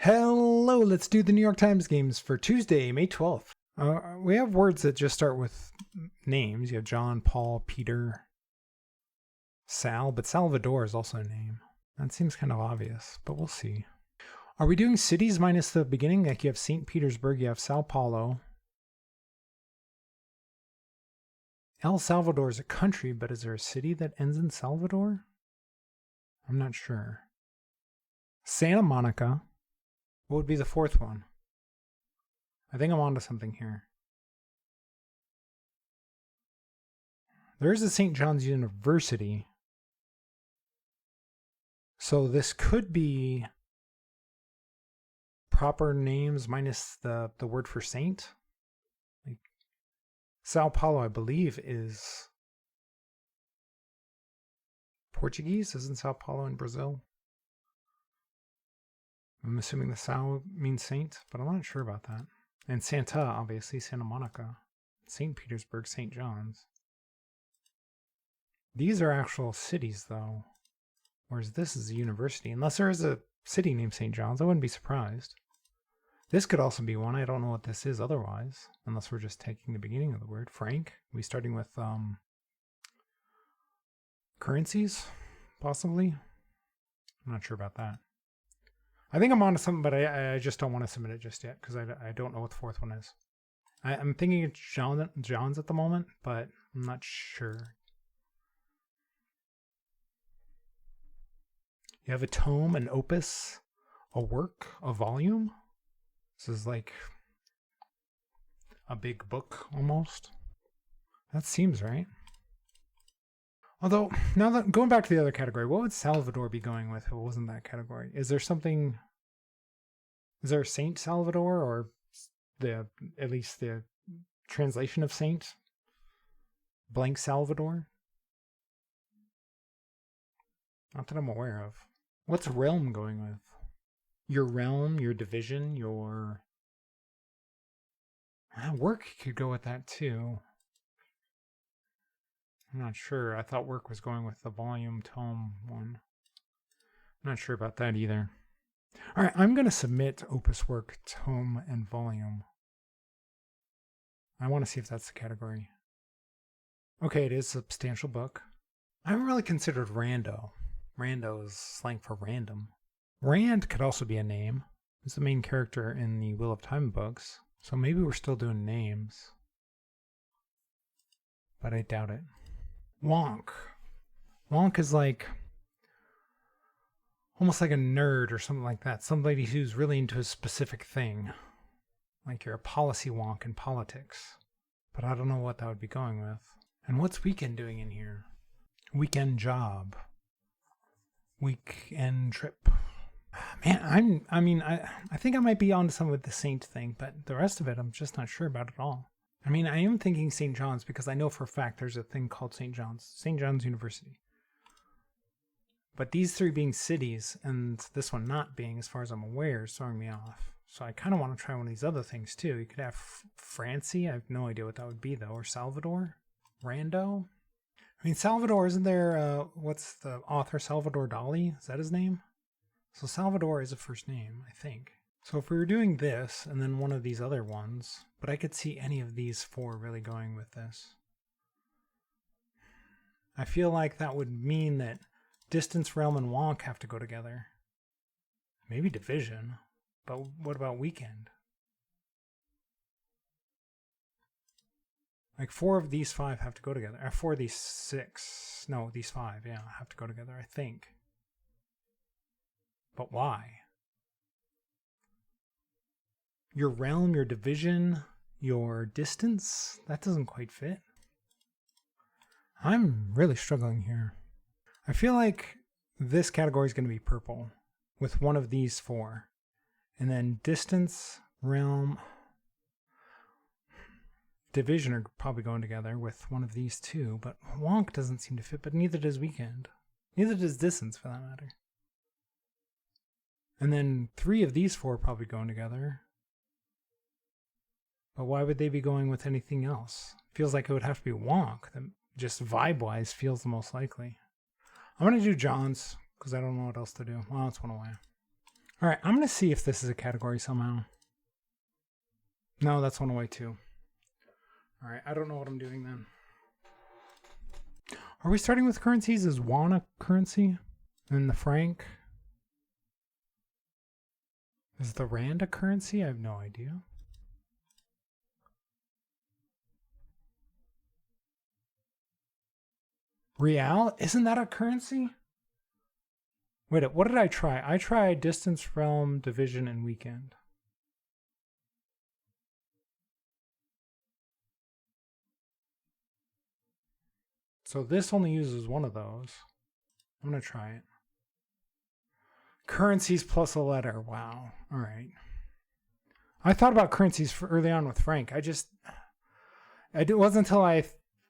Hello, let's do the New York Times games for Tuesday, May 12th. We have words that just start with names. You have John, Paul, Peter, Sal, but Salvador is also a name. That seems kind of obvious, but we'll see. Are we doing cities minus the beginning? Like you have St. Petersburg, you have Sao Paulo. El Salvador is a country, but is there a city that ends in Salvador? I'm not sure. Santa Monica. What would be the fourth one? I think I'm onto something here. There is a St. John's University. So this could be proper names minus the word for saint. Like Sao Paulo, I believe, is Portuguese. Isn't Sao Paulo in Brazil? I'm assuming the Sao means saint, but I'm not sure about that. And Santa, obviously, Santa Monica. St. Petersburg, St. John's. These are actual cities, though. Whereas this is a university. Unless there is a city named St. John's, I wouldn't be surprised. This could also be one. I don't know what this is otherwise. Unless we're just taking the beginning of the word. Franc. Are we starting with currencies, possibly? I'm not sure about that. I think I'm onto something, but I just don't want to submit it just yet because I don't know what the fourth one is. I'm thinking it's John's at the moment, but I'm not sure. You have a tome, an opus, a work, a volume. This is like a big book almost. That seems right. Although, now that going back to the other category, what would Salvador be going with if it wasn't that category? Is there something... Is there a Saint Salvador, or at least the translation of Saint? Blank Salvador? Not that I'm aware of. What's realm going with? Your realm, your division, your... Work could go with that too. I'm not sure. I thought work was going with the volume tome one. I'm not sure about that either. All right, I'm going to submit opus, work, tome, and volume. I want to see if that's the category. Okay, it is substantial book. I haven't really considered rando. Rando is slang for random. Rand could also be a name. He's the main character in the Wheel of Time books. So maybe we're still doing names. But I doubt it. Wonk. Wonk is like... almost like a nerd or something like that. Somebody who's really into a specific thing. Like you're a policy wonk in politics. But I don't know what that would be going with. And what's weekend doing in here? Weekend job. Weekend trip. Man, I think I might be onto some with the saint thing, but the rest of it I'm just not sure about at all. I mean, I am thinking St. John's because I know for a fact there's a thing called St. John's University. But these three being cities, and this one not being, as far as I'm aware, is throwing me off. So I kind of want to try one of these other things, too. You could have Francie. I have no idea what that would be, though. Or Salvador? Rando? I mean, Salvador, isn't there, what's the author, Salvador Dali? Is that his name? So Salvador is a first name, I think. So if we were doing this, and then one of these other ones, but I could see any of these four really going with this. I feel like that would mean that distance, realm, and wonk have to go together. Maybe division, but what about weekend? Like 4 of these 5 have to go together. Or 4 of these 6. No, these 5, yeah, have to go together, I think. But why? Your realm, your division, your distance? That doesn't quite fit. I'm really struggling here. I feel like this category is going to be purple with one of these 4. And then distance, realm, division are probably going together with one of these 2. But wonk doesn't seem to fit, but neither does weekend. Neither does distance, for that matter. And then 3 of these 4 are probably going together. But why would they be going with anything else? Feels like it would have to be wonk. That just vibe-wise feels the most likely. I'm going to do John's, because I don't know what else to do. Well, it's one away. All right, I'm going to see if this is a category somehow. No, that's one away too. All right, I don't know what I'm doing then. Are we starting with currencies? Is won a currency? And the franc? Is the rand a currency? I have no idea. Real? Isn't that a currency? Wait, what did I try? I tried distance, realm, division, and weekend. So this only uses one of those. I'm going to try it. Currencies plus a letter. Wow. All right. I thought about currencies early on with franc. It wasn't until I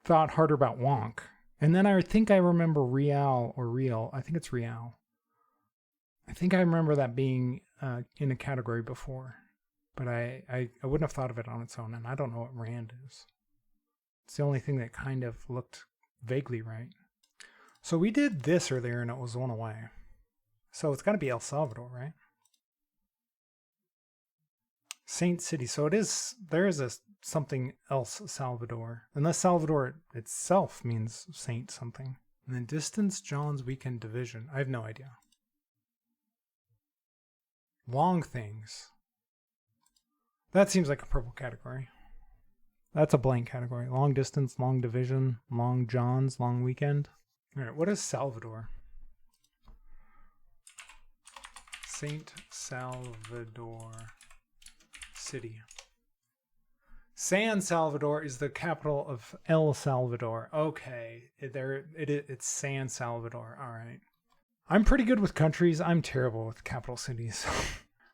thought harder about wonk. And then I think I remember real or real. I think it's real. I think I remember that being in a category before. But I wouldn't have thought of it on its own. And I don't know what rand is. It's the only thing that kind of looked vaguely right. So we did this earlier and it was one away. So it's got to be El Salvador, right? Saint City. So there is a something else Salvador. Unless Salvador itself means saint something. And then distance, John's weekend division. I have no idea. Long things. That seems like a purple category. That's a blank category. Long distance, long division, long John's, long weekend. All right, what is Salvador? Saint Salvador City. San Salvador is the capital of El Salvador. Okay, it's San Salvador. All right. I'm pretty good with countries. I'm terrible with capital cities.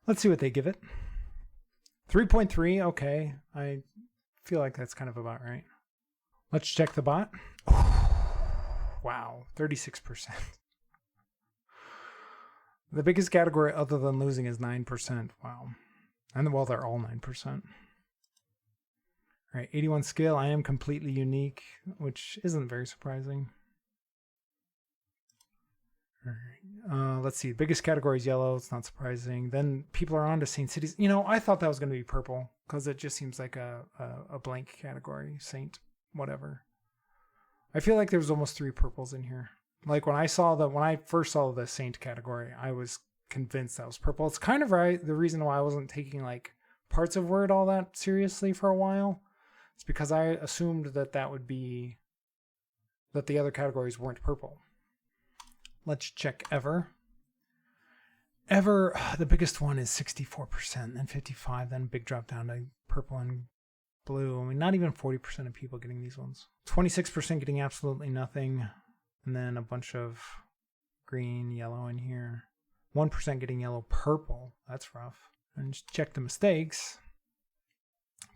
Let's see what they give it. 3.3. Okay, I feel like that's kind of about right. Let's check the bot. Wow, 36%. The biggest category other than losing is 9%. Wow. And well, they're all 9%. All right, 81 skill. I am completely unique, which isn't very surprising. All right. Let's see. Biggest category is yellow. It's not surprising. Then people are on to Saint Cities. You know, I thought that was going to be purple because it just seems like a blank category. Saint, whatever. I feel like there was almost 3 purples in here. Like when I first saw the Saint category, I was convinced that was purple. It's kind of right. The reason why I wasn't taking like parts of Word all that seriously for a while, it's because I assumed that the other categories weren't purple. Let's check ever. Ever, the biggest one is 64%, then 55%, then big drop down to purple and blue. I mean, not even 40% of people getting these ones. 26% getting absolutely nothing, and then a bunch of green, yellow in here. 1% getting yellow, purple. That's rough. And just check the mistakes.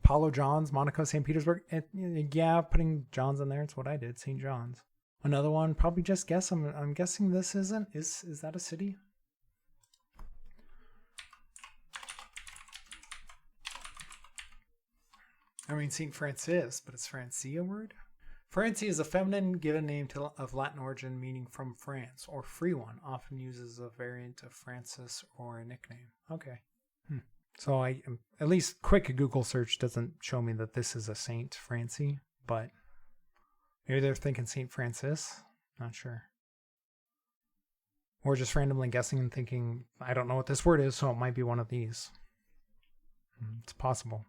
Paulo John's, Monaco, St. Petersburg. Yeah, putting John's in there. It's what I did, St. John's. Another one, probably just guess. I'm guessing this isn't. Is that a city? I mean, St. Francis, but is Francia a word? Francia is a feminine given name of Latin origin meaning from France, or free one, often uses a variant of Francis or a nickname. Okay. So at least quick Google search doesn't show me that this is a Saint Francie, but maybe they're thinking St. Francis. Not sure. Or just randomly guessing and thinking, I don't know what this word is, so it might be one of these. It's possible.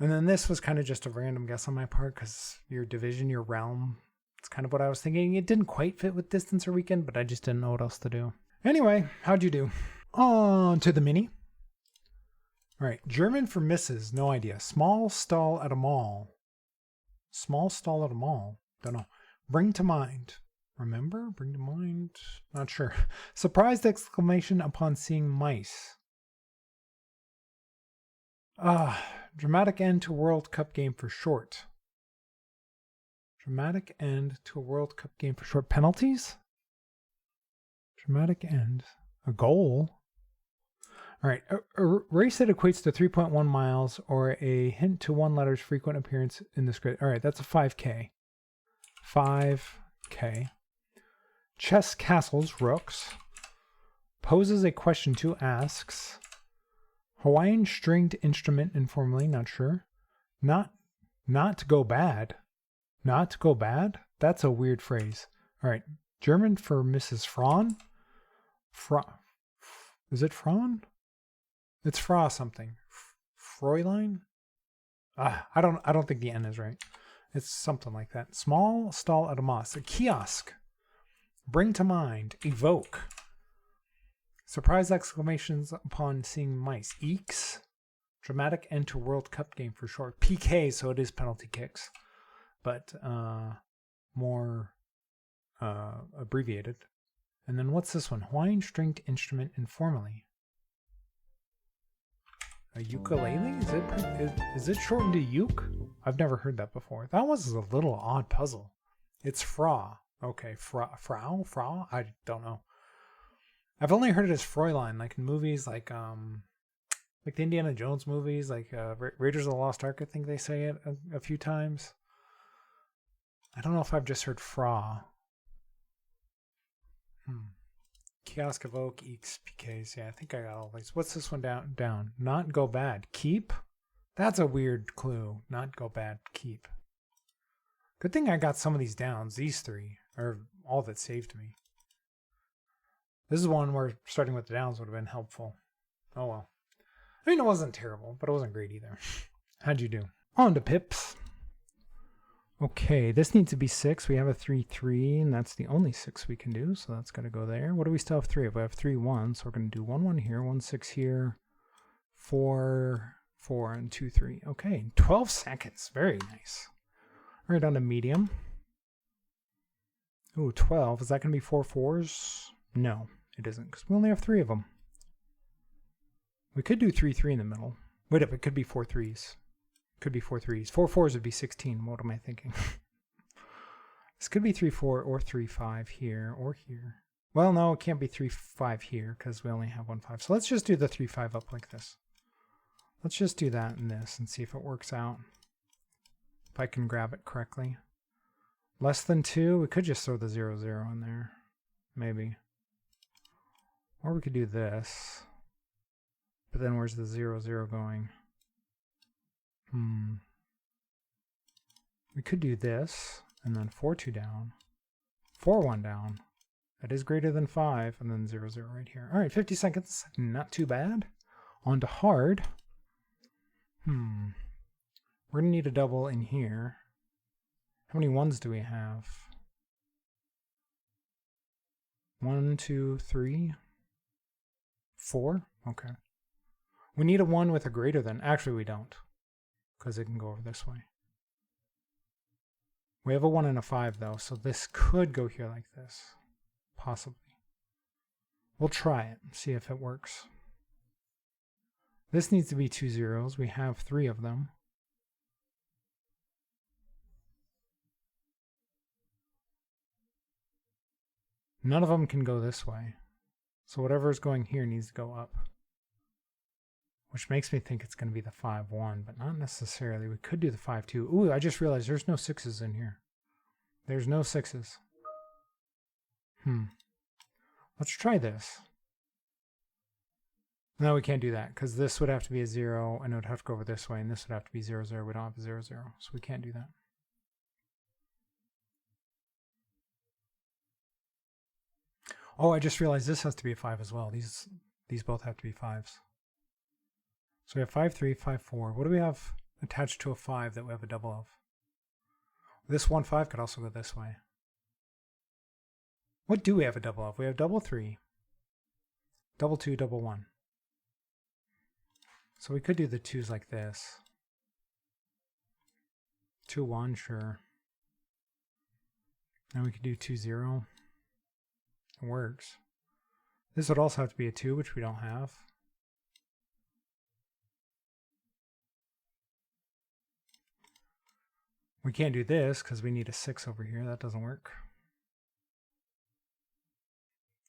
And then this was kind of just a random guess on my part because your division, your realm, it's kind of what I was thinking. It didn't quite fit with distance or weekend, but I just didn't know what else to do. Anyway, how'd you do? On to the mini. All right, German for misses, no idea. Small stall at a mall. Small stall at a mall. Don't know. Bring to mind. Remember? Bring to mind? Not sure. Surprised exclamation upon seeing mice. Dramatic end to World Cup game for short. Dramatic end to a World Cup game for short. Penalties? Dramatic end. A goal? All right. A race that equates to 3.1 miles or a hint to one letter's frequent appearance in the script. All right. That's a 5K. 5K. Chess castles, rooks. poses a question to, asks. Hawaiian stringed instrument informally, not sure. Not go bad. Not go bad? That's a weird phrase. All right. German for Mrs. Fraun? Is it Fraun? It's Fra something. Fräulein? I don't think the N is right. It's something like that. Small stall at a mosque. A kiosk. Bring to mind. Evoke. Surprise exclamations upon seeing mice. Eeks. Dramatic end to World Cup game for short. PK, so it is penalty kicks. But more abbreviated. And then what's this one? Hawaiian stringed instrument informally. A ukulele? Is it shortened to uke? I've never heard that before. That was a little odd puzzle. It's fra. Okay, frau? I don't know. I've only heard it as Fräulein, like in movies like the Indiana Jones movies, like Raiders of the Lost Ark, I think they say it a few times. I don't know if I've just heard fra. Kiosk, evoke, eeks, PKs. Yeah, I think I got all these. What's this one down? Not go bad. Keep? That's a weird clue. Not go bad. Keep. Good thing I got some of these downs. These three are all that saved me. This is one where starting with the downs would have been helpful. Oh well. I mean, it wasn't terrible, but it wasn't great either. How'd you do? On to pips. Okay, this needs to be 6. We have a 3-3, and that's the only 6 we can do, so that's going to go there. What do we still have 3 of? We have 3-1, so we're going to do 1-1 here, 1-6 here, 4-4, and 2-3. Okay, 12 seconds. Very nice. All right, on to medium. Ooh, 12. Is that going to be 4 4s? No, it isn't, because we only have 3 of them. We could do 3-3 in the middle. Wait up, it could be 4 3s. Could be 4 3s. 4 4s would be 16. What am I thinking? This could be 3 4 or 3 5 here or here. Well, no, it can't be 3 5 here because we only have 1 5. So let's just do the 3 5 up like this. Let's just do that and this and see if it works out. If I can grab it correctly. Less than 2, we could just throw the 0 0 in there. Maybe. Or we could do this. But then where's the 0 0 going? We could do this, and then 4 2 down, 4 1 down. That is greater than 5, and then 0 0 right here. All right, 50 seconds. Not too bad. On to hard. We're going to need a double in here. How many 1s do we have? 1, 2, 3, 4. Okay. We need a 1 with a greater than. Actually, we don't, because it can go over this way. We have a 1 and a 5, though, so this could go here like this. Possibly. We'll try it, see if it works. This needs to be 2 zeros. We have 3 of them. None of them can go this way. So whatever is going here needs to go up. Which makes me think it's going to be the 5-1, but not necessarily. We could do the 5-2. Ooh, I just realized there's no 6s in here. There's no 6s. Let's try this. No, we can't do that, because this would have to be a 0, and it would have to go over this way, and this would have to be 0, 0. We don't have a 0, 0, so we can't do that. Oh, I just realized this has to be a 5 as well. These both have to be 5s. So we have 5 3, 5 4. What do we have attached to a 5 that we have a double of? This 1 5 could also go this way. What do we have a double of? We have double 3, double 2, double 1. So we could do the 2s like this. 2 1, sure. Now we could do 2 0. It works. This would also have to be a 2, which we don't have. We can't do this because we need a 6 over here. That doesn't work.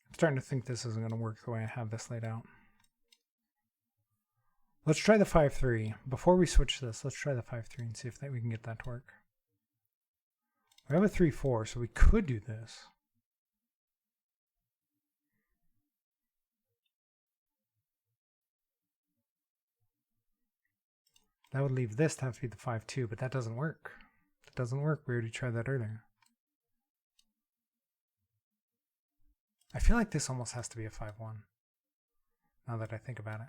I'm starting to think this isn't going to work the way I have this laid out. Let's try the 5-3. Before we switch this, let's try the 5-3 and see if we can get that to work. We have a 3-4, so we could do this. That would leave this to have to be the 5-2, but that doesn't work. That doesn't work. We already tried that earlier. I feel like this almost has to be a 5-1, now that I think about it.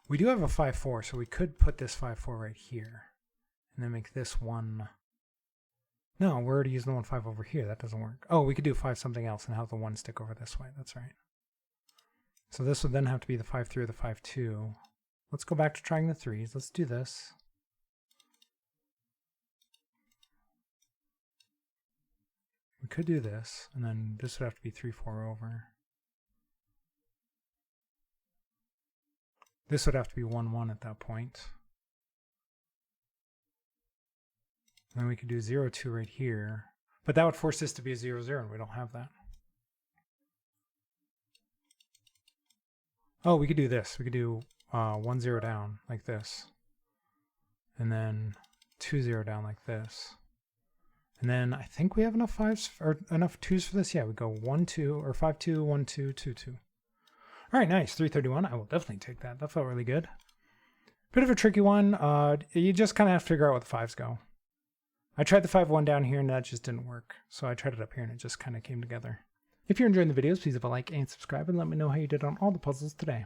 We do have a 5-4, so we could put this 5-4 right here, and then make this one. No, we're already using the 1-5 over here. That doesn't work. Oh, we could do 5 something else and have the 1 stick over this way. That's right. So this would then have to be the 5-3 or the 5-2. Let's go back to trying the 3s. Let's do this. We could do this, and then this would have to be 3-4 over. This would have to be 1-1 at that point. And then we could do 0-2 right here. But that would force this to be a 0-0, and we don't have that. Oh, we could do this. We could do 1-0 down like this. And then 2-0 down like this. And then I think we have enough 5s or enough 2s for this. Yeah, we go 1-2 or 5-2, 1-2, 2-2. All right, nice. 331. I will definitely take that. That felt really good. Bit of a tricky one. You just kind of have to figure out what the 5s go. I tried the 5-1 down here and that just didn't work. So I tried it up here and it just kind of came together. If you're enjoying the videos, please leave a like and subscribe and let me know how you did on all the puzzles today.